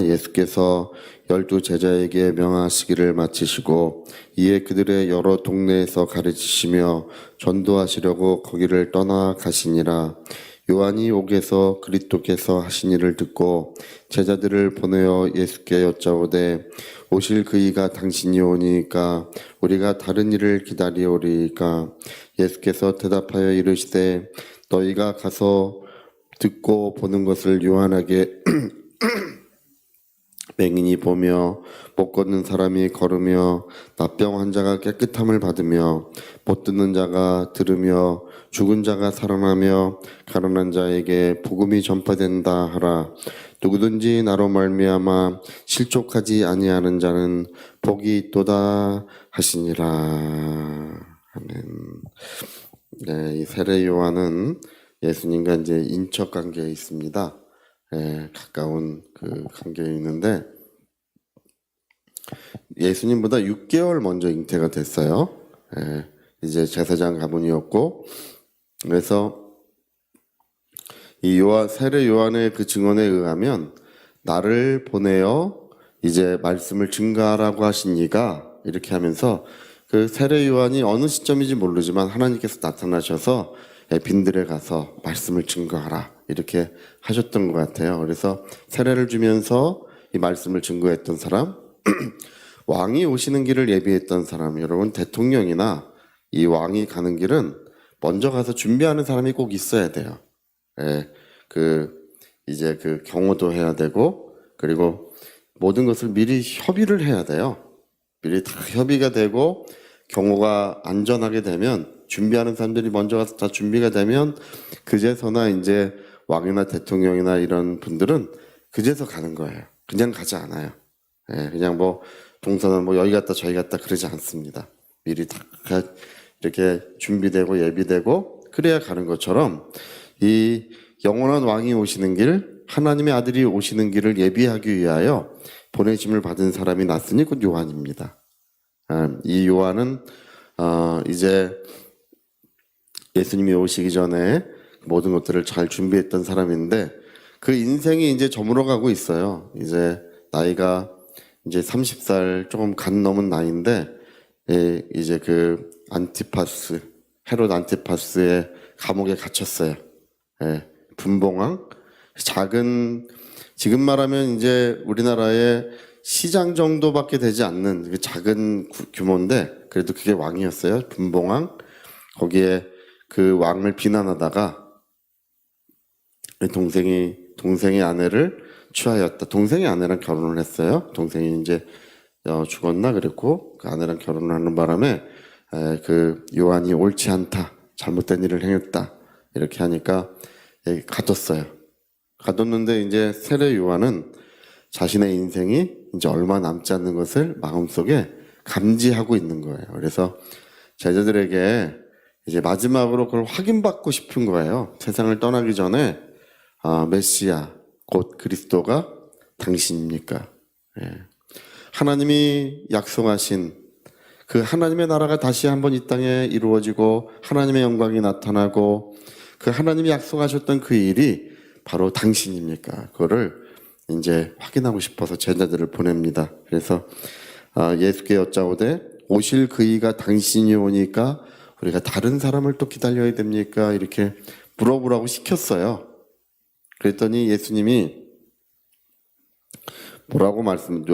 예수께서 12제자에게 명하시기를 마치시고 이에 그들의 여러 동네에서 가르치시며 전도하시려고 거기를 떠나 가시니라. 요한이 옥에서 그리스도께서 하신 일을 듣고 제자들을 보내어 예수께 여짜오되 오실 그이가 당신이 오니까 우리가 다른 일을 기다리오리까. 예수께서 대답하여 이르시되 너희가 가서 듣고 보는 것을 요한에게 맹인이 보며 못 걷는 사람이 걸으며 나병 환자가 깨끗함을 받으며 못 듣는 자가 들으며 죽은 자가 살아나며 가난한 자에게 복음이 전파된다 하라. 누구든지 나로 말미암아 실족하지 아니하는 자는 복이 있도다 하시니라. 아멘. 네, 이 세례 요한은 예수님과 이제 인척 관계에 있습니다. 가까운 그 관계에 있는데 예수님보다 6개월 먼저 잉태가 됐어요. 이제 제사장 가문이었고, 그래서 이 세례 요한의 그 증언에 의하면 나를 보내어 이제 말씀을 증거하라고 하신 이가 이렇게 하면서 그 세례 요한이 어느 시점인지 모르지만 하나님께서 나타나셔서 빈들에 가서 말씀을 증거하라 이렇게 하셨던 것 같아요. 그래서 세례를 주면서 이 말씀을 증거했던 사람, 왕이 오시는 길을 예비했던 사람, 여러분 대통령이나 이 왕이 가는 길은 먼저 가서 준비하는 사람이 꼭 있어야 돼요. 이제 그 경호도 해야 되고, 그리고 모든 것을 미리 협의를 해야 돼요. 미리 다 협의가 되고 경호가 안전하게 되면 준비하는 사람들이 먼저 가서 다 준비가 되면 그제서나 이제 왕이나 대통령이나 이런 분들은 그제서 가는 거예요. 그냥 가지 않아요. 그냥 뭐 동선은 뭐 여기 갔다 저기 갔다 그러지 않습니다. 미리 다 이렇게 준비되고 예비되고 그래야 가는 것처럼 이 영원한 왕이 오시는 길, 하나님의 아들이 오시는 길을 예비하기 위하여 보내심을 받은 사람이 났으니 곧 요한입니다. 이 요한은 이제 예수님이 오시기 전에 모든 것들을 잘 준비했던 사람인데 그 인생이 이제 저물어가고 있어요. 이제 나이가 이제 30살 조금 간 넘은 나이인데 이제 그 헤롯 안티파스의 감옥에 gat혔어요. 분봉왕, 작은, 지금 말하면 이제 우리나라의 시장 정도밖에 되지 않는 작은 규모인데 그래도 그게 왕이었어요. 분봉왕. 거기에 그 왕을 비난하다가 동생의 아내를 취하였다. 동생의 아내랑 결혼을 했어요. 동생이 이제 죽었나 그랬고 그 아내랑 결혼을 하는 바람에 그 요한이 옳지 않다. 잘못된 일을 행했다. 이렇게 하니까 가뒀어요. 가뒀는데 이제 세례 요한은 자신의 인생이 이제 얼마 남지 않는 것을 마음속에 감지하고 있는 거예요. 그래서 제자들에게 이제 마지막으로 그걸 확인받고 싶은 거예요. 세상을 떠나기 전에 메시아 곧 그리스도가 당신입니까? 하나님이 약속하신 그 하나님의 나라가 다시 한번 이 땅에 이루어지고 하나님의 영광이 나타나고 그 하나님이 약속하셨던 그 일이 바로 당신입니까? 그거를 이제 확인하고 싶어서 제자들을 보냅니다. 그래서 예수께 여짜오되 오실 그이가 당신이 오니까 우리가 다른 사람을 또 기다려야 됩니까? 이렇게 물어보라고 시켰어요. 그랬더니 예수님이 뭐라고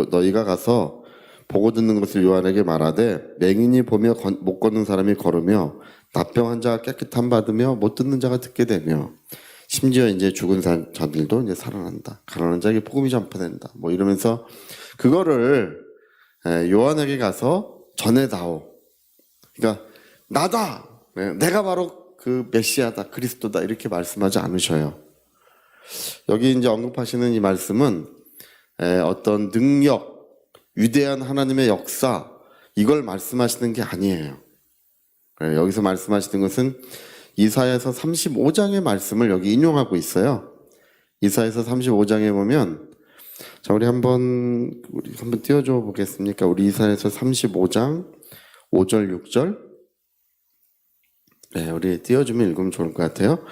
너희가 가서 보고 듣는 것을 요한에게 말하되 맹인이 보며 못 걷는 사람이 걸으며 나병 환자가 깨끗함 받으며 못 듣는 자가 듣게 되며 심지어 이제 죽은 자들도 이제 살아난다. 가난한 자에게 복음이 전파된다. 뭐 이러면서 그거를 요한에게 가서 전해다오. 그러니까 나다. 내가 바로 그 메시아다. 그리스도다. 이렇게 말씀하지 않으셔요. 여기 이제 언급하시는 이 말씀은 어떤 능력, 위대한 하나님의 역사 이걸 말씀하시는 게 아니에요. 여기서 말씀하시는 것은 이사야서 35장의 말씀을 여기 인용하고 있어요. 이사야서 35장에 보면 자 우리 한번 띄워줘 보겠습니까? 우리 이사야서 35장 5절 6절 우리 띄워주면 읽으면 좋을 것 같아요.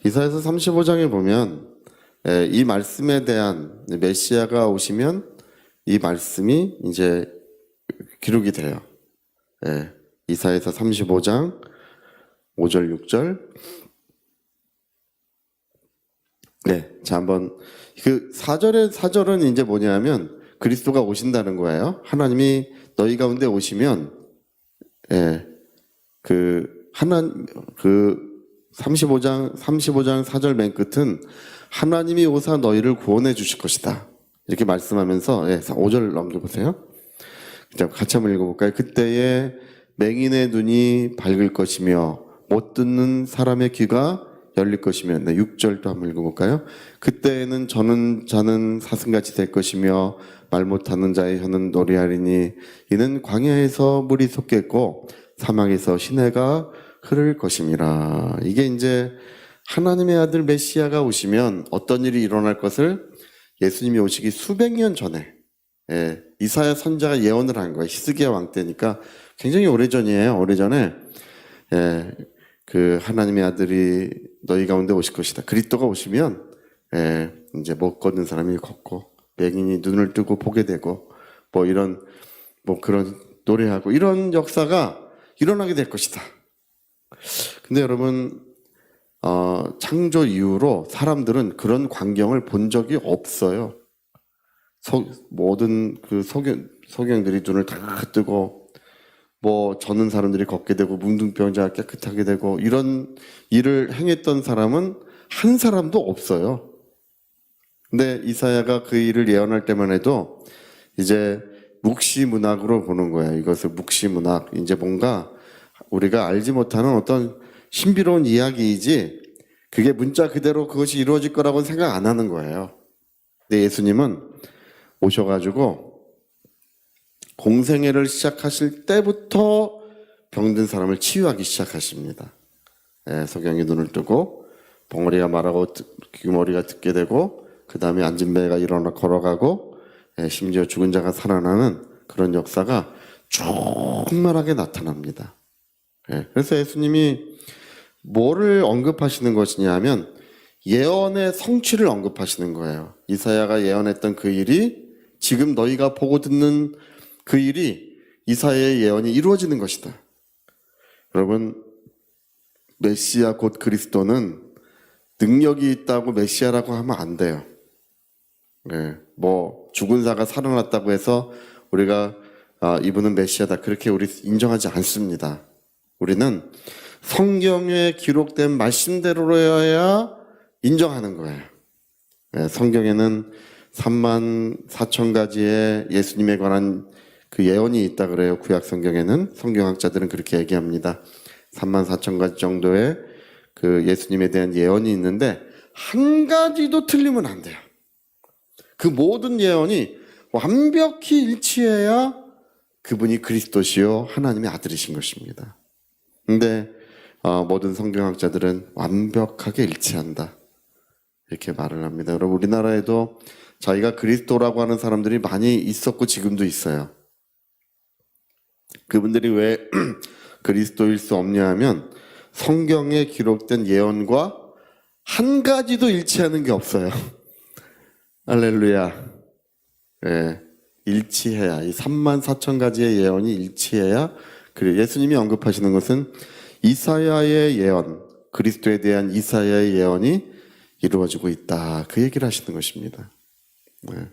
이사야서 35장에 보면 이 말씀에 대한 메시아가 오시면 이 말씀이 이제 기록이 돼요. 이사야서 35장 5절 6절. 자, 한번 그 4절은 이제 뭐냐면 그리스도가 오신다는 거예요. 하나님이 너희 가운데 오시면 그 35장 4절 맨 끝은 하나님이 오사 너희를 구원해 주실 것이다. 이렇게 말씀하면서 5절 넘겨보세요. 같이 한번 읽어볼까요? 그때에 맹인의 눈이 밝을 것이며 못 듣는 사람의 귀가 열릴 것이며 6절도 한번 읽어볼까요? 그때에는 저는 자는 사슴같이 될 것이며 말 못하는 자의 혀는 노래하리니 이는 광야에서 물이 솟겠고 사막에서 시내가 흐를 것임이라. 이게 이제 하나님의 아들 메시아가 오시면 어떤 일이 일어날 것을 예수님이 오시기 수백 년 전에 이사야 선지자가 예언을 한 거예요. 히스기야 왕 때니까 굉장히 오래전이에요. 오래전에 그 하나님의 아들이 너희 가운데 오실 것이다. 그리스도가 오시면 이제 못 걷는 사람이 걷고 맹인이 눈을 뜨고 보게 되고 그런 노래하고 이런 역사가 일어나게 될 것이다. 근데 여러분 창조 이후로 사람들은 그런 광경을 본 적이 없어요. 모든 그 소경들이 눈을 다 뜨고 젖는 사람들이 걷게 되고 문둥병자가 깨끗하게 되고 이런 일을 행했던 사람은 한 사람도 없어요. 근데 이사야가 그 일을 예언할 때만 해도 이제 묵시문학으로 보는 거예요. 이것을 묵시문학, 이제 뭔가 우리가 알지 못하는 어떤 신비로운 이야기이지 그게 문자 그대로 그것이 이루어질 거라고는 생각 안 하는 거예요. 근데 예수님은 오셔가지고 공생애를 시작하실 때부터 병든 사람을 치유하기 시작하십니다. 소경이 눈을 뜨고 벙어리가 말하고 귀머리가 듣게 되고 그 다음에 앉은 배가 일어나 걸어가고 심지어 죽은 자가 살아나는 그런 역사가 충만하게 나타납니다. 그래서 예수님이 뭐를 언급하시는 것이냐 하면 예언의 성취를 언급하시는 거예요. 이사야가 예언했던 그 일이 지금 너희가 보고 듣는 그 일이 이사야의 예언이 이루어지는 것이다. 여러분, 메시아 곧 그리스도는 능력이 있다고 메시아라고 하면 안 돼요. 죽은 자가 살아났다고 해서 우리가 이분은 메시아다 그렇게 우리 인정하지 않습니다. 우리는 성경에 기록된 말씀대로여야 인정하는 거예요. 성경에는 3만 4천 가지의 예수님에 관한 그 예언이 있다 그래요. 구약 성경에는 성경학자들은 그렇게 얘기합니다. 3만 4천 가지 정도의 그 예수님에 대한 예언이 있는데 한 가지도 틀리면 안 돼요. 그 모든 예언이 완벽히 일치해야 그분이 그리스도시요 하나님의 아들이신 것입니다. 근데 모든 성경학자들은 완벽하게 일치한다 이렇게 말을 합니다. 여러분, 우리나라에도 자기가 그리스도라고 하는 사람들이 많이 있었고 지금도 있어요. 그분들이 왜 그리스도일 수 없냐 하면 성경에 기록된 예언과 한 가지도 일치하는 게 없어요. 할렐루야. 일치해야, 이 3만 4천 가지의 예언이 일치해야. 그래, 예수님이 언급하시는 것은 이사야의 예언, 그리스도에 대한 이사야의 예언이 이루어지고 있다. 그 얘기를 하시는 것입니다.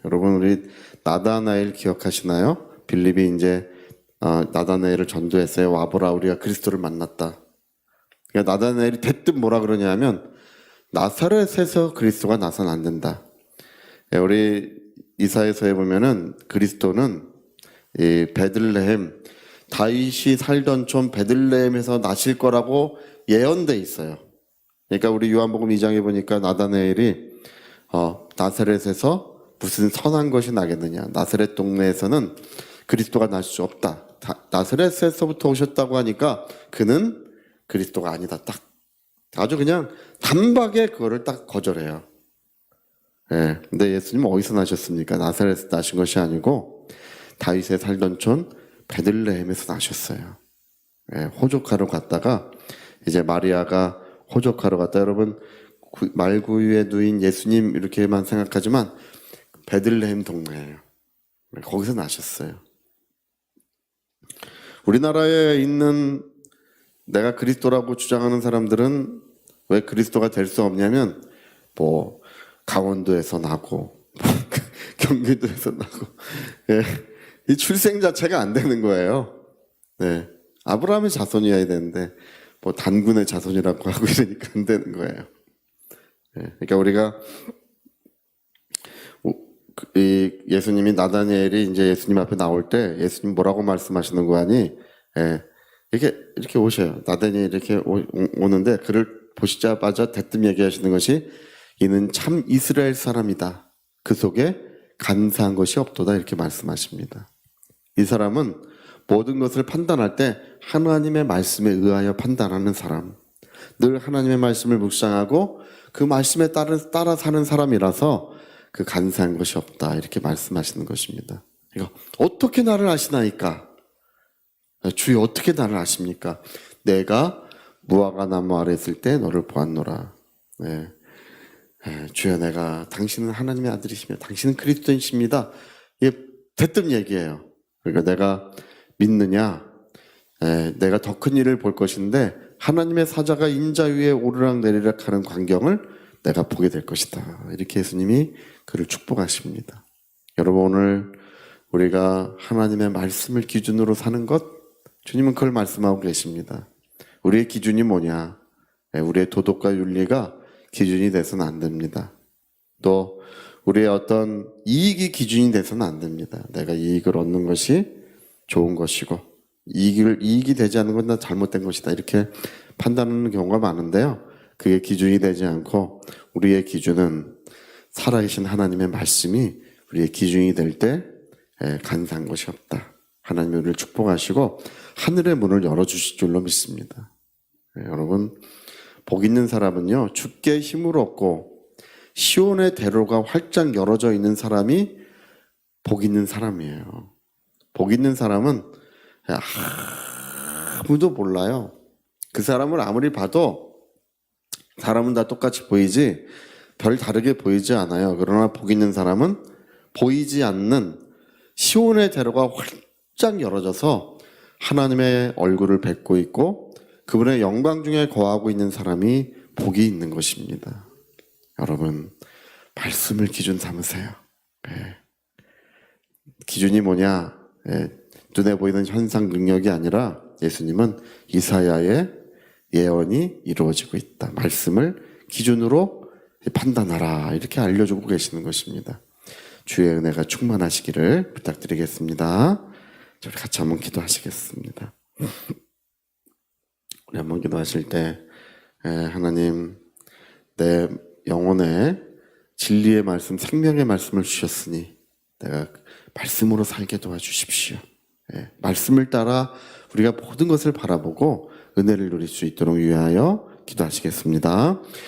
여러분, 우리 나다나엘 기억하시나요? 빌립이 이제 나다나엘을 전도했어요. 와보라, 우리가 그리스도를 만났다. 그러니까 나다나엘이 대뜸 뭐라 그러냐 하면 나사렛에서 그리스도가 나서는 안 된다. 우리 이사야서에 보면은 그리스도는 이 베들레헴, 다윗이 살던 촌 베들레헴에서 나실 거라고 예언돼 있어요. 그러니까 우리 요한복음 2장에 보니까 나다나엘이 나사렛에서 무슨 선한 것이 나겠느냐, 나사렛 동네에서는 그리스도가 날 수 없다. 나사렛에서부터 오셨다고 하니까 그는 그리스도가 아니다. 딱 아주 그냥 단박에 그거를 딱 거절해요. 근데 예수님은 어디서 나셨습니까? 나사렛에서 나신 것이 아니고 다윗에 살던 촌 베들레헴에서 나셨어요. 호적하러 갔다가 이제 마리아가 호적하러 갔다. 여러분, 말구유에 누인 예수님 이렇게만 생각하지만 베들레헴 동네예요. 거기서 나셨어요. 우리나라에 있는 내가 그리스도라고 주장하는 사람들은 왜 그리스도가 될 수 없냐면 뭐 강원도에서 나고 경기도에서 나고 예. 이 출생 자체가 안 되는 거예요. 네. 아브라함의 자손이어야 되는데 뭐 단군의 자손이라고 하고 이러니까 안 되는 거예요. 예. 그러니까 우리가 이 예수님이 나다니엘이 이제 예수님 앞에 나올 때 예수님 뭐라고 말씀하시는 거 아니? 예. 이렇게 오셔요. 나다니엘이 이렇게 오는데 그를 보시자마자 대뜸 얘기하시는 것이 이는 참 이스라엘 사람이다. 그 속에 간사한 것이 없도다. 이렇게 말씀하십니다. 이 사람은 모든 것을 판단할 때 하나님의 말씀에 의하여 판단하는 사람. 늘 하나님의 말씀을 묵상하고 그 말씀에 따라 사는 사람이라서 그 간사한 것이 없다. 이렇게 말씀하시는 것입니다. 이거 어떻게 나를 아시나이까? 주여 어떻게 나를 아십니까? 내가 무화과 나무 아래 있을 때 너를 보았노라. 네. 주여 내가 당신은 하나님의 아들이시며 당신은 그리스도이십니다. 이게 대뜸 얘기해요. 그러니까 내가 믿느냐? 내가 더 큰 일을 볼 것인데 하나님의 사자가 인자 위에 오르락 내리락 하는 광경을 내가 보게 될 것이다. 이렇게 예수님이 그를 축복하십니다. 여러분 오늘 우리가 하나님의 말씀을 기준으로 사는 것 주님은 그걸 말씀하고 계십니다. 우리의 기준이 뭐냐? 우리의 도덕과 윤리가 기준이 돼서는 안 됩니다. 또 우리의 어떤 이익이 기준이 돼서는 안 됩니다. 내가 이익을 얻는 것이 좋은 것이고 이익이 되지 않는 건 다 잘못된 것이다. 이렇게 판단하는 경우가 많은데요. 그게 기준이 되지 않고 우리의 기준은 살아계신 하나님의 말씀이 우리의 기준이 될 때 간사한 것이 없다. 하나님이 우리를 축복하시고 하늘의 문을 열어주실 줄로 믿습니다. 여러분 복 있는 사람은요 주께 힘을 얻고 시온의 대로가 활짝 열어져 있는 사람이 복 있는 사람이에요. 복 있는 사람은 아무도 몰라요. 그 사람을 아무리 봐도 사람은 다 똑같이 보이지 별 다르게 보이지 않아요. 그러나 복 있는 사람은 보이지 않는 시온의 대로가 활짝 열어져서 하나님의 얼굴을 뵙고 있고 그분의 영광 중에 거하고 있는 사람이 복이 있는 것입니다. 여러분 말씀을 기준 삼으세요. 기준이 뭐냐? 눈에 보이는 현상 능력이 아니라 예수님은 이사야의 예언이 이루어지고 있다. 말씀을 기준으로 판단하라. 이렇게 알려주고 계시는 것입니다. 주의 은혜가 충만하시기를 부탁드리겠습니다. 저희 같이 한번 기도하시겠습니다. 우리 한번 기도하실 때 하나님 내 영혼에 진리의 말씀, 생명의 말씀을 주셨으니 내가 말씀으로 살게 도와주십시오. 말씀을 따라 우리가 모든 것을 바라보고 은혜를 누릴 수 있도록 위하여 기도하시겠습니다.